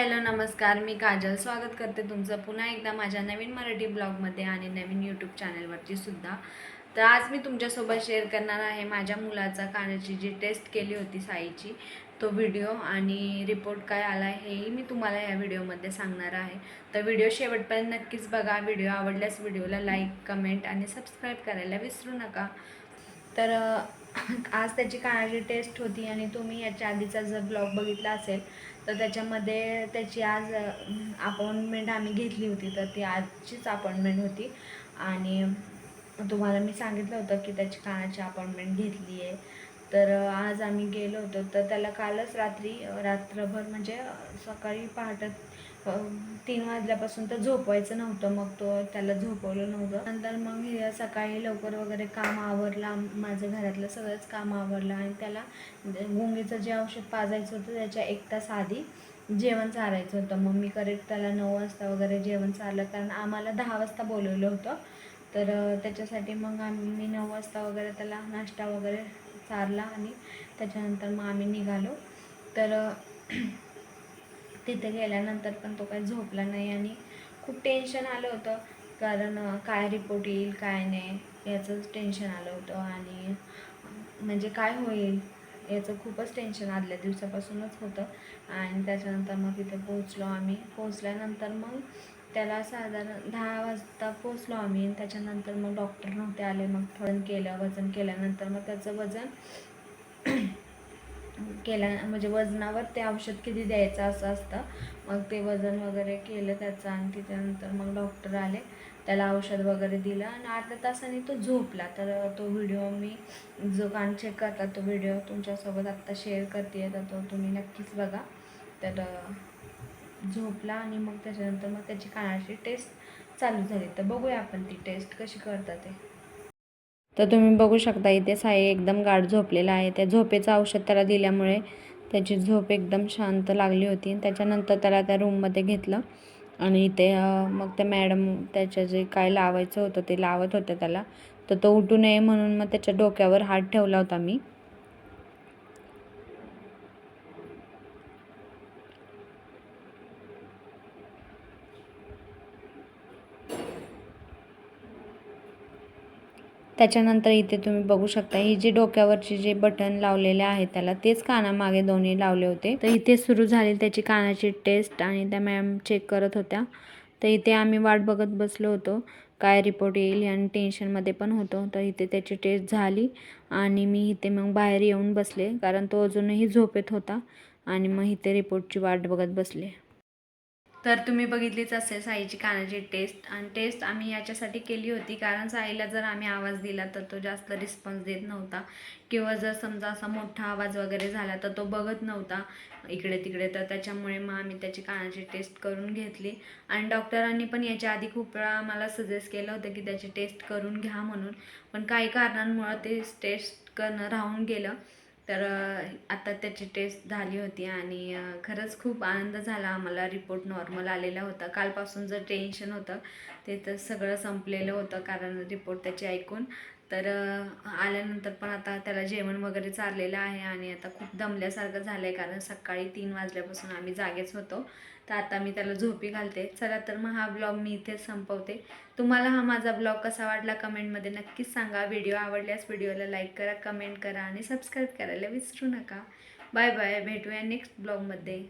Hello नमस्कार, मी काजल स्वागत करते तुमचं पुन्हा एकदा माझ्या नवीन मराठी ब्लॉगमध्ये आणि नवीन यूट्यूब चॅनलवरती सुद्धा. तर आज मी तुमच्यासोबत शेअर करणार आहे माझ्या मुलाचा कानाची जी टेस्ट केली होती साईची, तो व्हिडिओ आणि रिपोर्ट काय आला हेही मी तुम्हाला या व्हिडिओमध्ये सांगणार आहे. तर व्हिडिओ शेवटपर्यंत नक्कीच बघा. व्हिडिओ आवडल्यास व्हिडिओला लाईक, कमेंट आणि सबस्क्राईब करायला विसरू नका. तर आज त्याची कानाची टेस्ट होती आणि तुम्ही याच्या आधीचा जर ब्लॉग बघितला असेल तर त्याच्यामध्ये त्याची आज अपॉइंटमेंट आम्ही घेतली होती. तर ती आजचीच अपॉइंटमेंट होती आणि तुम्हाला मी सांगितलं होतं की त्याची कानाची अपॉइंटमेंट घेतली आहे. तर आज आम्ही गेलो होतो. तर त्याला कालच रात्रभर म्हणजे सकाळी पहाटे 3 वाजल्यापासून तर झोपवायचं नव्हतं. मग त्याला झोपवलं नव्हतं. नंतर मग सकाळी लवकर वगैरे काम आवरलं, माझं घरातलं सगळंच काम आवरलं आणि त्याला गुंगीचं जे औषध पाजायचं होतं त्याच्या 1 तास आधी जेवण चारायचं होतं. मग मी करेक्ट त्याला 9 वाजता वगैरे जेवण चारलं, कारण आम्हाला 10 वाजता बोलवलं होतं. तर त्याच्यासाठी मग मी 9 वाजता वगैरे त्याला नाश्ता वगैरे चारला आणि त्याच्यानंतर मग आम्ही निघालो. तर तिथे गेल्यानंतर पण तो काही झोपला नाही आणि खूप टेन्शन आलं होतं, कारण काय रिपोर्ट येईल काय नाही याचंच टेन्शन आलं होतं आणि म्हणजे काय होईल याचं खूपच टेन्शन आदल्या दिवसापासूनच होतं. आणि त्याच्यानंतर मग तिथे पोचलो आम्ही. पोचल्यानंतर मग त्याला साधारण 10 वाजता पोचलो आम्ही. त्याच्यानंतर मग डॉक्टर नव्हते आले. मग थोडं वजन केल्यानंतर मग त्याचं वजन म्हणजे वजनावर ते औषध किती द्यायचं असं असतं. मग ते वजन वगैरे केलं त्याचं आणि त्याच्यानंतर मग डॉक्टर आले, त्याला औषध वगैरे दिलं आणि अर्ध्या तासाने तो झोपला. तर तो व्हिडिओ मी जो कान चेक करता तो व्हिडिओ तुमच्यासोबत आत्ता शेअर करते. तर तो तुम्ही नक्कीच बघा. तर झोपला आणि मग त्याच्यानंतर मग त्याची कानाची टेस्ट चालू झाली. तर बघूया आपण ती टेस्ट कशी करतात ते. तर तुम्ही बघू शकता इथे साई एकदम गाढ झोपलेला आहे. त्या झोपेचं औषध त्याला दिल्यामुळे त्याची झोप एकदम शांत लागली होती. त्याच्यानंतर त्याला त्या रूममध्ये घेतलं आणि इथे मग त्या मॅडम त्याच्या जे काय लावायचं होतं ते लावत होत्या त्याला. तर तो उठू नये म्हणून मग त्याच्या डोक्यावर हात ठेवला होता मी. त्याच्यानंतर इथे तुम्ही बघू शकता ही जी डोक्यावरची जे बटन लावलेले आहे त्याला तेच कानामागे दोन्ही लावले होते. तर इथे सुरू झाली त्याची कानाची टेस्ट आणि त्या मॅम चेक करत होत्या. तर इथे आम्ही वाट बघत बसलो होतो काय रिपोर्ट येईल आणि टेन्शनमध्ये पण होतो. तर इथे त्याची टेस्ट झाली आणि मी इथे मग बाहेर येऊन बसले, कारण तो अजूनही झोपेत होता आणि मग इथे रिपोर्टची वाट बघत बसले. तर तुम्ही बघितलीच असेल साईची कानाची टेस्ट. आणि टेस्ट आम्ही याच्यासाठी केली होती कारण साईला जर आम्ही आवाज दिला तर तो जास्त रिस्पॉन्स देत नव्हता, किंवा जर समजा असा मोठा आवाज वगैरे झाला तर तो बघत नव्हता इकडे तिकडे. तर त्याच्यामुळे मग आम्ही त्याची कानाची टेस्ट करून घेतली. आणि डॉक्टरांनी पण याच्या आधी खूप वेळा मला सजेस्ट केलं होतं की त्याची टेस्ट करून घ्या म्हणून, पण काही कारणांमुळं ते टेस्ट करणं राहून गेलं. तर आता त्याची टेस्ट झाली होती आणि खरंच खूप आनंद झाला आम्हाला. रिपोर्ट नॉर्मल आलेला होता. कालपासून जर टेन्शन होतं ते तर सगळं संपलेलं होतं, कारण रिपोर्ट त्याचे ऐकून. तर आल्यानंतर पण आता त्याला जेवण वगैरे चारलेलं आहे आणि आता खूप दमल्यासारखं झालं आहे, कारण सकाळी 3 वाजल्यापासून आम्ही जागेच होतो. तर आता मी त्याला झोपी घालते. चला तर मग हा ब्लॉग मी इथेच संपवते. तुम्हाला हा माझा ब्लॉग कसा वाटला कमेंटमध्ये नक्कीच सांगा. व्हिडिओ आवडल्यास व्हिडिओला लाईक करा, कमेंट करा आणि सबस्क्राईब करायला विसरू नका. Bye bye. भेटूया नेक्स्ट ब्लॉगमध्ये.